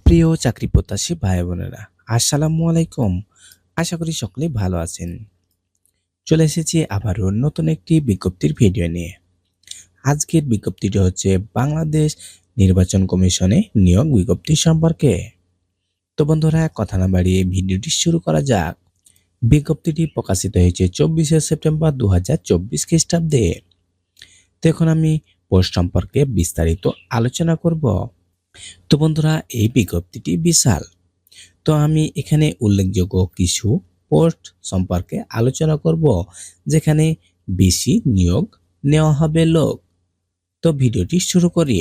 প্রিয় চাকরি প্রত্যাশী ভাই বোনেরা, আসসালামু আলাইকুম। আশা করি সকলেই ভালো আছেন। চলে এসেছি আবারও নতুন একটি বিজ্ঞপ্তির ভিডিও নিয়ে। আজকের বিজ্ঞপ্তিটি হচ্ছে বাংলাদেশ নির্বাচন কমিশনে নিয়োগ বিজ্ঞপ্তি সম্পর্কে। তো বন্ধুরা, কথা না বাড়িয়ে ভিডিওটি শুরু করা যাক। বিজ্ঞপ্তিটি প্রকাশিত হয়েছে 24শে সেপ্টেম্বর 2024 খ্রিস্টাব্দে। তো এখন আমি পোস্ট সম্পর্কে বিস্তারিত আলোচনা করব। তো বন্ধুরা, এই বিজ্ঞপ্তিটি বিশাল। তো আমি এখানে উল্লেখযোগ্য কিছু পোস্ট সম্পর্কে আলোচনা করব, যেখানে বেশি নিয়োগ নেওয়া হবে লোক। তো ভিডিওটি শুরু করি।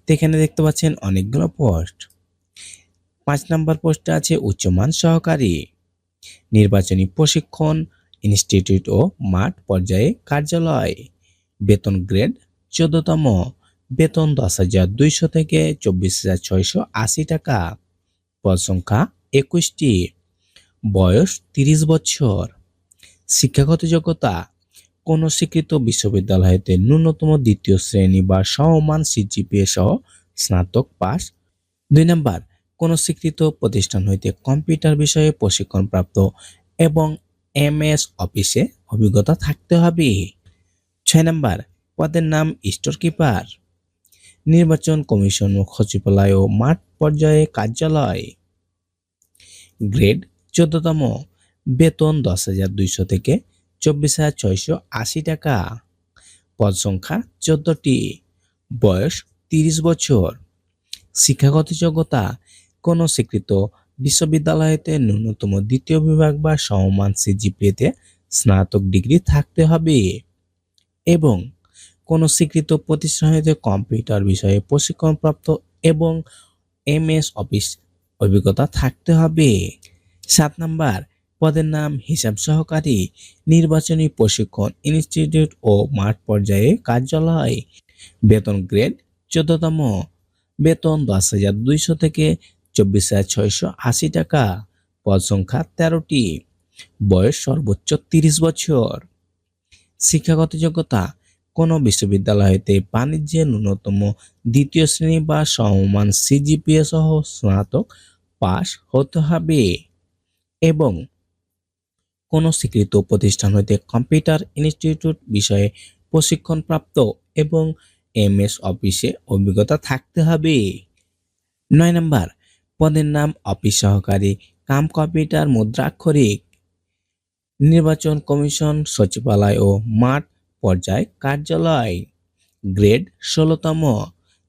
তো এখানে দেখতে পাচ্ছেন অনেকগুলো পোস্ট। 5 নম্বর পোস্টে আছে উচ্চমান সহকারী, নির্বাচনী প্রশিক্ষণ ইনস্টিটিউট ও মাঠ পর্যায়ে কার্যালয়, বেতন গ্রেড 14তম, বেতন 10,200 থেকে 24,680 টাকা, পদ সংখ্যা 21টি, বয়স 30 বছর, শিক্ষাগত যোগ্যতা কোনো স্বীকৃত বিশ্ববিদ্যালয় হতে ন্যূনতম দ্বিতীয় শ্রেণী বা সমমান সিজিপিএ সহ স্নাতক পাস। 2 নম্বর, কোনো স্বীকৃত প্রতিষ্ঠান হইতে কম্পিউটার বিষয়ে প্রশিক্ষণপ্রাপ্ত এবং এমএস অফিসে অভিজ্ঞতা থাকতে হবে। 6 নম্বর, পদের নাম স্টোর কিপার, নির্বাচন কমিশন সচিবালয় ও মাঠ পর্যায়ে কার্যালয়, গ্রেড 14তম, বেতন 10,200 থেকে 24,680 টাকা, পদ সংখ্যা 14টি, বয়স 30 বছর, শিক্ষাগত যোগ্যতা কোনো স্বীকৃত বিশ্ববিদ্যালয়তে ন্যূনতম দ্বিতীয় বিভাগ বা সমমান সিজিপিএতে স্নাতক ডিগ্রি থাকতে হবে এবং কোনো স্বীকৃত প্রতিষ্ঠান হতে কম্পিউটার বিষয়ে প্রশিক্ষণপ্রাপ্ত এবং এমএস অফিস অভিজ্ঞতা থাকতে হবে। 7 নম্বর, পদের নাম হিসাব সহকারী, নির্বাচনী প্রশিক্ষণ ইনস্টিটিউট ও মাঠ পর্যায়ে কার্যালয়, বেতন গ্রেড 14তম, বেতন 10,200 থেকে 24,680 টাকা, পদ সংখ্যা 13টি, বয়স সর্বোচ্চ 30 বছর, শিক্ষাগত যোগ্যতা কোনো বিশ্ববিদ্যালয় হতে বাণিজ্যে ন্যূনতম দ্বিতীয় শ্রেণী বা সমমান সিজিপিএ সহ স্নাতক পাস হতে হবে এবং কোনো স্বীকৃত প্রতিষ্ঠান হইতে কম্পিউটার ইনস্টিটিউট বিষয়ে প্রশিক্ষণপ্রাপ্ত এবং এমএস অফিসে অভিজ্ঞতা থাকতে হবে। 9 নম্বর, পদের নাম অফিস সহকারী কাম কম্পিউটার মুদ্রাক্ষরিক, নির্বাচন কমিশন সচিবালয় ও মাঠ পর্যায় কার্যালয়, গ্রেড 16তম,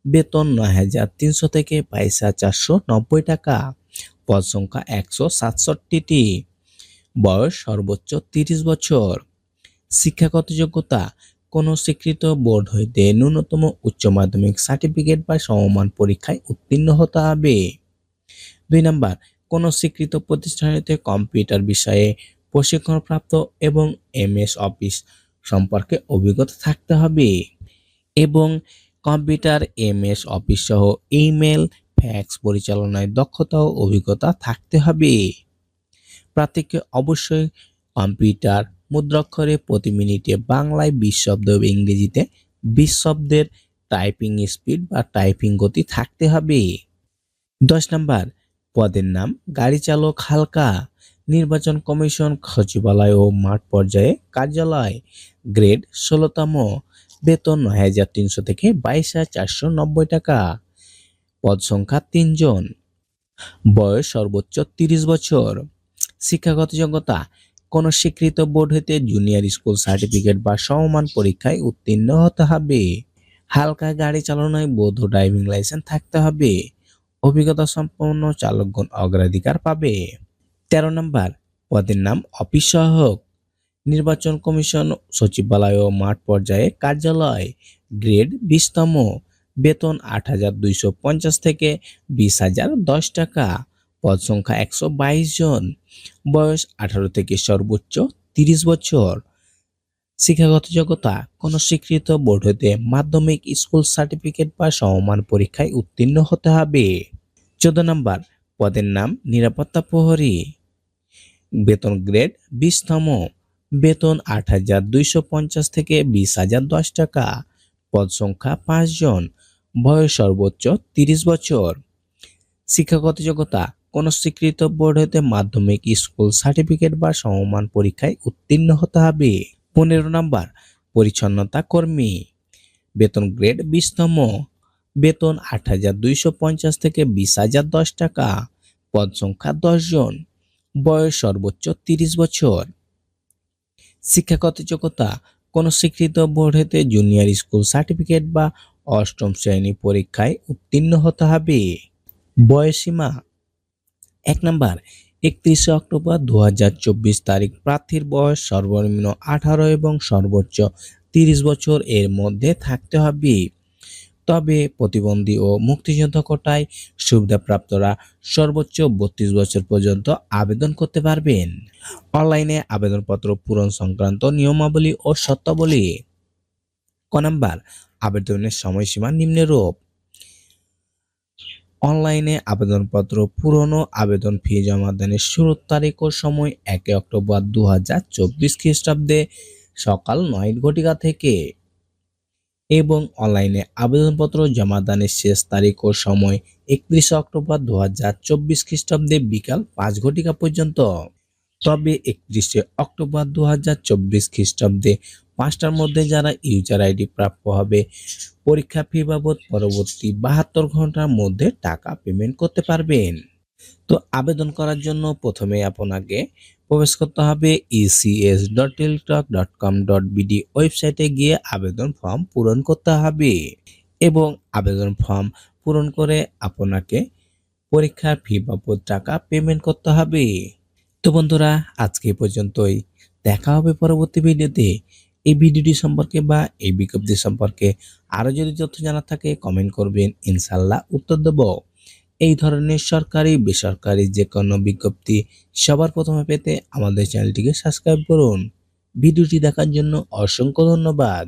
বেতন 9,300 থেকে 22,490 টাকা, পদ সংখ্যা 167টি, বয়স সর্বোচ্চ 30 বছর, শিক্ষাগত যোগ্যতা কোনো স্বীকৃত বোর্ড হইতে ন্যূনতম উচ্চ মাধ্যমিক সার্টিফিকেট বা সমমান পরীক্ষায় উত্তীর্ণ হতে হবে। 2 নম্বর, কোনো স্বীকৃত প্রতিষ্ঠান হইতে কম্পিউটার বিষয়ে প্রশিক্ষণপ্রাপ্ত এবং এমএস অফিস সম্পর্কে অভিজ্ঞতা থাকতে হবে এবং কম্পিউটার এমএস অফিস সহ ইমেল ফ্যাক্স পরিচালনায় দক্ষতা ও অভিজ্ঞতা থাকতে হবে। প্রার্থীকে অবশ্যই কম্পিউটার মুদ্রাক্ষরে প্রতি মিনিটে বাংলায় 20 শব্দ ও ইংরেজিতে 20 শব্দের টাইপিং স্পিড বা টাইপিং গতি থাকতে হবে। 10 নম্বর, পদের নাম গাড়ি চালক হালকা, নির্বাচন কমিশন সচিবালয় ও মাঠ পর্যায়ে কার্যালয়, গ্রেড 16তম, বেতন 9,300 থেকে 22,490 টাকা, পদ সংখ্যা 3 জন, বয়স সর্বোচ্চ 30 বছর, শিক্ষাগত যোগ্যতা কোন স্বীকৃত বোর্ড হতে জুনিয়র স্কুল সার্টিফিকেট বা সমমান পরীক্ষায় উত্তীর্ণ হতে হবে। হালকা গাড়ি চালানোয় বৈধ ড্রাইভিং লাইসেন্স থাকতে হবে। অভিজ্ঞতা সম্পন্ন চালকগণ অগ্রাধিকার পাবে। 13 নম্বর, পদের নাম অফিস সহায়ক, নির্বাচন কমিশন সচিবালয় ও মাঠ পর্যায়ে কার্যালয়, গ্রেড 20তম, বেতন 8,250 থেকে 20,010 টাকা, পদ সংখ্যা 122 জন, বয়স 18 থেকে সর্বোচ্চ 30 বছর, শিক্ষাগত যোগ্যতা কোনো স্বীকৃত বোর্ড হতে মাধ্যমিক স্কুল সার্টিফিকেট বা সমমান পরীক্ষায় উত্তীর্ণ হতে হবে। 14 নম্বর, পদের নাম নিরাপত্তা প্রহরী, বেতন গ্রেড 20তম, বেতন 8,250 থেকে 20,010 টাকা, পদ সংখ্যা 5 জন, বয়স সর্বোচ্চ 30 বছর, শিক্ষাগত যোগ্যতা কোন স্বীকৃত বোর্ড হতে মাধ্যমিক, স্কুল সার্টিফিকেট বা সমমান পরীক্ষায় উত্তীর্ণ হতে হবে। 15 নম্বর, পরিচ্ছন্নতা কর্মী, বেতন গ্রেড 20তম, বেতন 8,250 থেকে 20,010 টাকা, পদ সংখ্যা 10 জন, বয়স সর্বোচ্চ 30 বছর। শিক্ষাগত যোগ্যতা কোন স্বীকৃত বোর্ড হতে জুনিয়র স্কুল সার্টিফিকেট বা অষ্টম শ্রেণী পরীক্ষায় উত্তীর্ণ হতে হবে। বয়সসীমা 1 নম্বর, 31 অক্টোবর 2024 তারিখ প্রার্থীর বয়স সর্বনিম্ন 18 এবং সর্বোচ্চ 30 বছর এর মধ্যে থাকতে হবে। তবে প্রতিবন্ধী ও মুক্তিযোদ্ধা কোটায় সুবিধাপ্রাপ্তরা সর্বোচ্চ 32 বছর পর্যন্ত আবেদন করতে পারবেন। অনলাইনে আবেদনপত্র পূরণ সংক্রান্ত নিয়মাবলী ও শর্তাবলী। ক নাম্বার, আবেদনের সময়সীমা নিম্নরূপ। অনলাইনে আবেদনপত্র পূরণ ও আবেদন ফি জমা দানের শুরুর তারিখ ও সময় 1 অক্টোবর 2024 খ্রিস্টাব্দে সকাল 9 ঘটিকা থেকে এবং অনলাইনে আবেদনপত্র জমা দানের শেষ তারিখ ও সময় 31 অক্টোবর 2024 খ্রিস্টাব্দে বিকাল 5 ঘটিকা পর্যন্ত। তবে 31 অক্টোবর 2024 খ্রিস্টাব্দে 5টার মধ্যে যারা ইউজার আইডি প্রাপ্য হবে পরীক্ষা ফি বাবদ পরবর্তী 72 ঘন্টার মধ্যে টাকা পেমেন্ট করতে পারবেন। তো আবেদন করার জন্য প্রথমে আপনাকে প্রবেশ করতে হবে ecs.teletalk.com.bd ওয়েবসাইটে গিয়ে আবেদন ফর্ম পূরণ করতে হবে এবং আবেদন ফর্ম পূরণ করে আপনাকে পরীক্ষার ফি বাবদ টাকা পেমেন্ট করতে হবে। তো বন্ধুরা, আজকে এই পর্যন্তই। দেখা হবে পরবর্তী ভিডিওতে। এই ভিডিওটি সম্পর্কে বা এই বিজ্ঞপ্তি সম্পর্কে আরো যদি তথ্য জানা থাকে কমেন্ট করবেন, ইনশাল্লাহ উত্তর দেব। এই ধরনের সরকারি বেসরকারি যে কোনো বিজ্ঞপ্তি সবার প্রথমে পেতে আমাদের চ্যানেলটিকে সাবস্ক্রাইব করুন। ভিডিওটি দেখার জন্য অসংখ্য ধন্যবাদ।